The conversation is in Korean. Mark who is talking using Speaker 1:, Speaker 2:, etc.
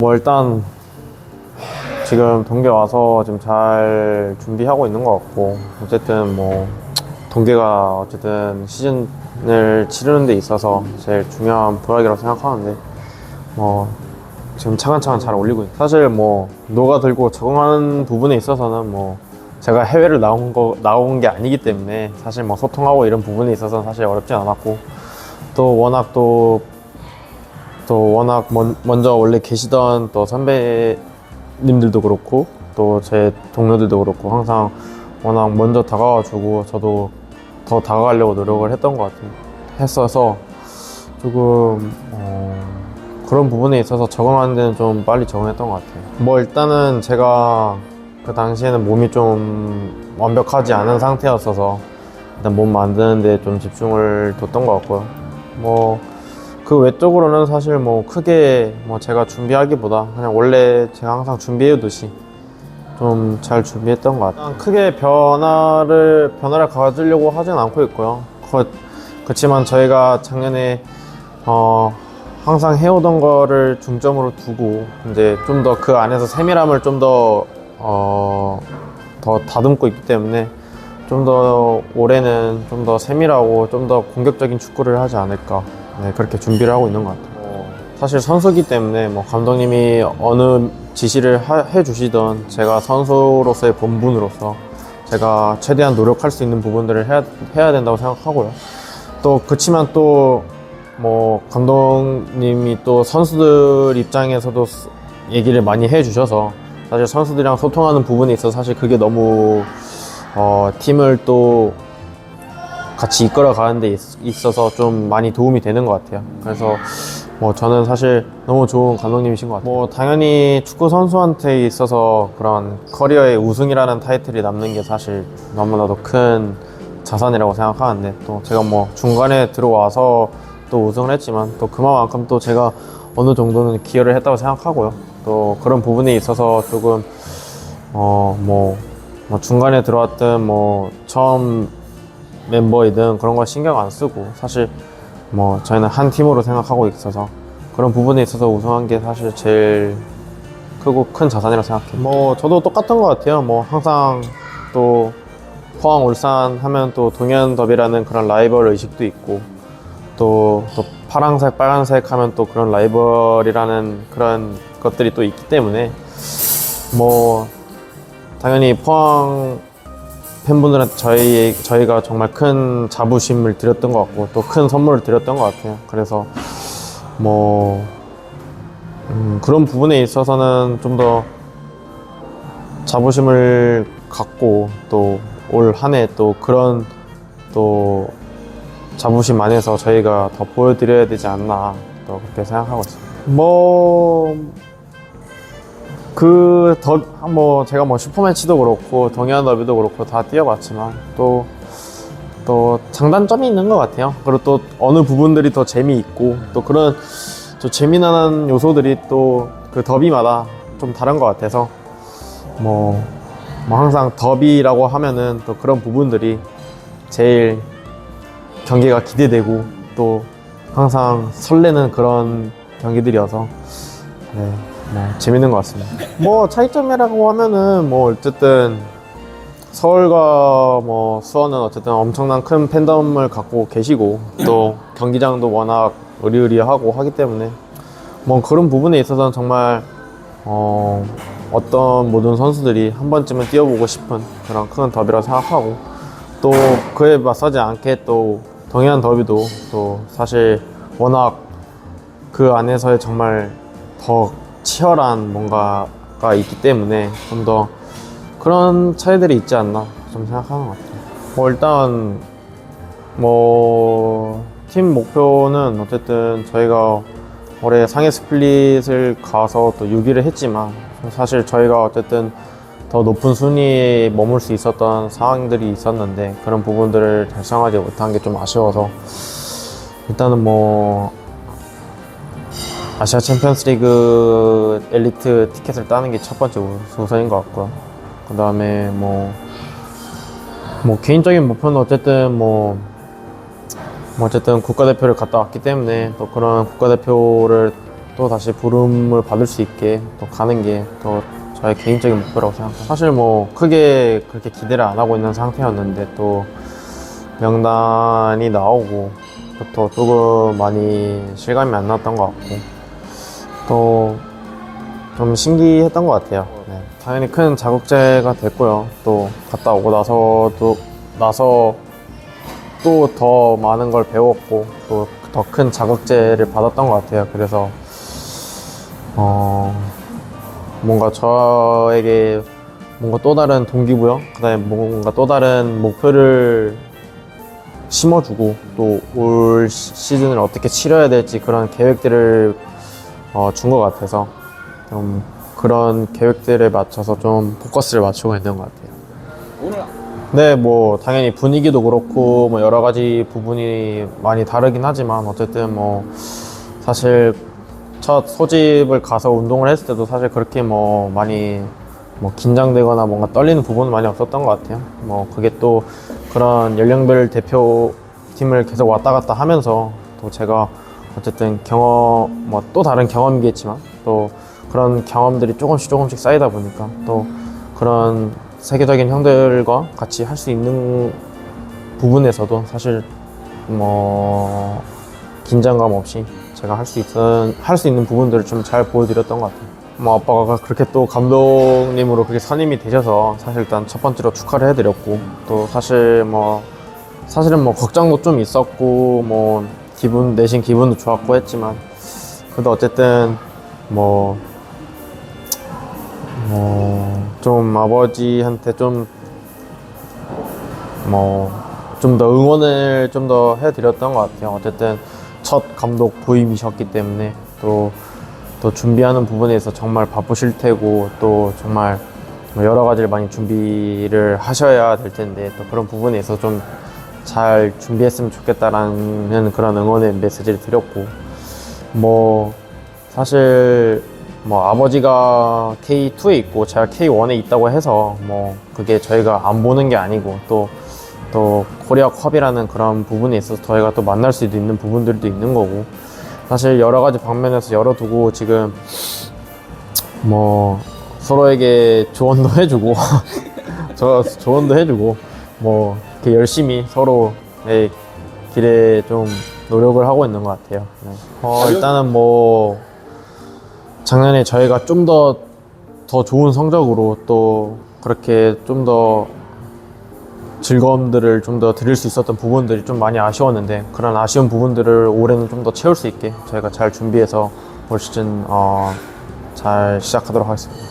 Speaker 1: 뭐 일단 지금 동계 와서 지금 잘 준비하고 있는 것 같고, 어쨌든 뭐 동계가 어쨌든 시즌을 치르는 데 있어서 제일 중요한 부락이라고 생각하는데, 뭐 지금 차근차근 잘 올리고 있어요. 사실 뭐 녹아들고 적응하는 부분에 있어서는 뭐 제가 해외를 나온 게 아니기 때문에 사실 뭐 소통하고 이런 부분에 있어서는 사실 어렵진 않았고, 또 워낙 먼저 원래 계시던 또 선배님들도 그렇고 또 제 동료들도 그렇고 항상 워낙 먼저 다가와주고 저도 더 다가가려고 노력을 했던 것 같아요. 했어서 조금 그런 부분에 있어서 적응하는 데는 좀 빨리 적응했던 것 같아요. 뭐 일단은 제가 그 당시에는 몸이 좀 완벽하지 않은 상태였어서 일단 몸 만드는 데 좀 집중을 뒀던 것 같고요. 뭐 그 외적으로는 사실 뭐 크게 뭐 제가 준비하기보다 그냥 원래 제가 항상 준비해오듯이 좀 잘 준비했던 것 같아요. 크게 변화를 가지려고 하진 않고 있고요. 그렇지만 저희가 작년에 항상 해오던 거를 중점으로 두고 이제 좀 더 그 안에서 세밀함을 좀 더 다듬고 있기 때문에 좀 더 올해는 좀 더 세밀하고 좀 더 공격적인 축구를 하지 않을까, 네, 그렇게 준비를 하고 있는 것 같아요. 사실 선수기 때문에 뭐 감독님이 어느 지시를 해주시던 제가 선수로서의 본분으로서 제가 최대한 노력할 수 있는 부분들을 해야 된다고 생각하고요. 또 그렇지만 또 뭐 감독님이 또 선수들 입장에서도 얘기를 많이 해주셔서 사실 선수들이랑 소통하는 부분에 있어서 사실 그게 너무 팀을 또 같이 이끌어 가는 데 있어서 좀 많이 도움이 되는 것 같아요. 그래서 뭐 저는 사실 너무 좋은 감독님이신 것 같아요. 뭐 당연히 축구 선수한테 있어서 그런 커리어의 우승이라는 타이틀이 남는 게 사실 너무나도 큰 자산이라고 생각하는데, 또 제가 뭐 중간에 들어와서 또 우승을 했지만 또 그만큼 또 제가 어느 정도는 기여를 했다고 생각하고요. 또 그런 부분에 있어서 조금 뭐 중간에 들어왔든 뭐 처음 멤버이든 그런 거 신경 안 쓰고 사실 뭐 저희는 한 팀으로 생각하고 있어서 그런 부분에 있어서 우승한 게 사실 제일 크고 큰 자산이라고 생각해요. 뭐 저도 똑같은 것 같아요. 뭐 항상 또 포항 울산 하면 또 동현 더비라는 그런 라이벌 의식도 있고, 또 파란색 빨간색 하면 또 그런 라이벌이라는 그런 것들이 또 있기 때문에 뭐 당연히 포항 팬분들한테 저희가 정말 큰 자부심을 드렸던 것 같고 또 큰 선물을 드렸던 것 같아요. 그래서 뭐 그런 부분에 있어서는 좀 더 자부심을 갖고 또 올 한 해 또 그런 또 자부심 안에서 저희가 더 보여드려야 되지 않나 또 그렇게 생각하고 있습니다. 뭐 제가 뭐 슈퍼매치도 그렇고 동해안 더비도 그렇고 다 뛰어봤지만 또 장단점이 있는 것 같아요. 그리고 또 어느 부분들이 더 재미있고 또 그런 또 재미난 요소들이 또 그 더비마다 좀 다른 것 같아서 뭐 항상 더비라고 하면은 또 그런 부분들이 제일 경기가 기대되고 또 항상 설레는 그런 경기들이어서 네, 뭐 재밌는 것 같습니다. 뭐 차이점이라고 하면은 뭐 어쨌든 서울과 뭐 수원은 어쨌든 엄청난 큰 팬덤을 갖고 계시고 또 경기장도 워낙 으리으리하고 하기 때문에 뭐 그런 부분에 있어서는 정말 어떤 모든 선수들이 한 번쯤은 뛰어보고 싶은 그런 큰 더비라고 생각하고, 또 그에 맞서지 않게 또 동해안 더비도 또 사실 워낙 그 안에서의 정말 더 치열한 뭔가가 있기 때문에 좀 더 그런 차이들이 있지 않나 좀 생각하는 것 같아요. 뭐 일단 뭐 팀 목표는 어쨌든 저희가 올해 상해 스플릿을 가서 또 6위를 했지만 사실 저희가 어쨌든 더 높은 순위에 머물 수 있었던 상황들이 있었는데 그런 부분들을 달성하지 못한 게 좀 아쉬워서 일단은 뭐 아시아 챔피언스리그 엘리트 티켓을 따는 게 첫 번째 우선인 것 같고요. 그 다음에 뭐 개인적인 목표는 어쨌든 어쨌든 국가대표를 갔다 왔기 때문에 또 그런 국가대표를 또 다시 부름을 받을 수 있게 또 가는 게 또 저의 개인적인 목표라고 생각합니다. 사실 뭐 크게 그렇게 기대를 안 하고 있는 상태였는데 또 명단이 나오고 부터 조금 많이 실감이 안 났던 것 같고 또 좀 신기했던 것 같아요. 네. 당연히 큰 자극제가 됐고요. 또 갔다 오고 나서 또 더 많은 걸 배웠고 또 더 큰 자극제를 받았던 것 같아요. 그래서 뭔가 저에게 뭔가 또 다른 동기부여, 그다음에 뭔가 또 다른 목표를 심어주고 또 올 시즌을 어떻게 치러야 될지 그런 계획들을 준 것 같아서 좀 그런 계획들에 맞춰서 좀 포커스를 맞추고 있는 것 같아요. 네, 뭐 당연히 분위기도 그렇고 뭐 여러 가지 부분이 많이 다르긴 하지만 어쨌든 뭐 사실 첫 소집을 가서 운동을 했을 때도 사실 그렇게 뭐 많이 뭐 긴장되거나 뭔가 떨리는 부분은 많이 없었던 것 같아요. 뭐 그게 또 그런 연령별 대표팀을 계속 왔다 갔다 하면서 또 제가 어쨌든 뭐 또 다른 경험이겠지만 또 그런 경험들이 조금씩 쌓이다 보니까 또 그런 세계적인 형들과 같이 할 수 있는 부분에서도 사실 뭐 긴장감 없이 제가 할 수 있는 부분들을 좀 잘 보여드렸던 것 같아요. 뭐 아빠가 그렇게 또 감독님으로 그렇게 선임이 되셔서 사실 일단 첫 번째로 축하를 해드렸고 또 사실은 뭐 걱정도 좀 있었고 뭐 내신 기분도 좋았고 했지만 그래도 어쨌든 좀 아버지한테 좀 더 응원을 좀 더 해드렸던 것 같아요. 어쨌든 첫 감독 부임이셨기 때문에 또 준비하는 부분에서 정말 바쁘실 테고 또 정말 여러 가지를 많이 준비를 하셔야 될 텐데 또 그런 부분에서 좀 잘 준비했으면 좋겠다라는 그런 응원의 메시지를 드렸고 뭐 사실 뭐 아버지가 K2에 있고 제가 K1에 있다고 해서 뭐 그게 저희가 안 보는 게 아니고 또 코리아 컵이라는 그런 부분에 있어서 저희가 또 만날 수도 있는 부분들도 있는 거고 사실 여러 가지 방면에서 열어두고 지금 뭐 서로에게 조언도 해주고 조언도 해주고 뭐 이렇게 열심히 서로의 길에 좀 노력을 하고 있는 것 같아요. 네. 일단은 뭐 작년에 저희가 좀 더 좋은 성적으로 또 그렇게 좀 더 즐거움들을 좀 더 드릴 수 있었던 부분들이 좀 많이 아쉬웠는데 그런 아쉬운 부분들을 올해는 좀 더 채울 수 있게 저희가 잘 준비해서 올 시즌 잘 시작하도록 하겠습니다.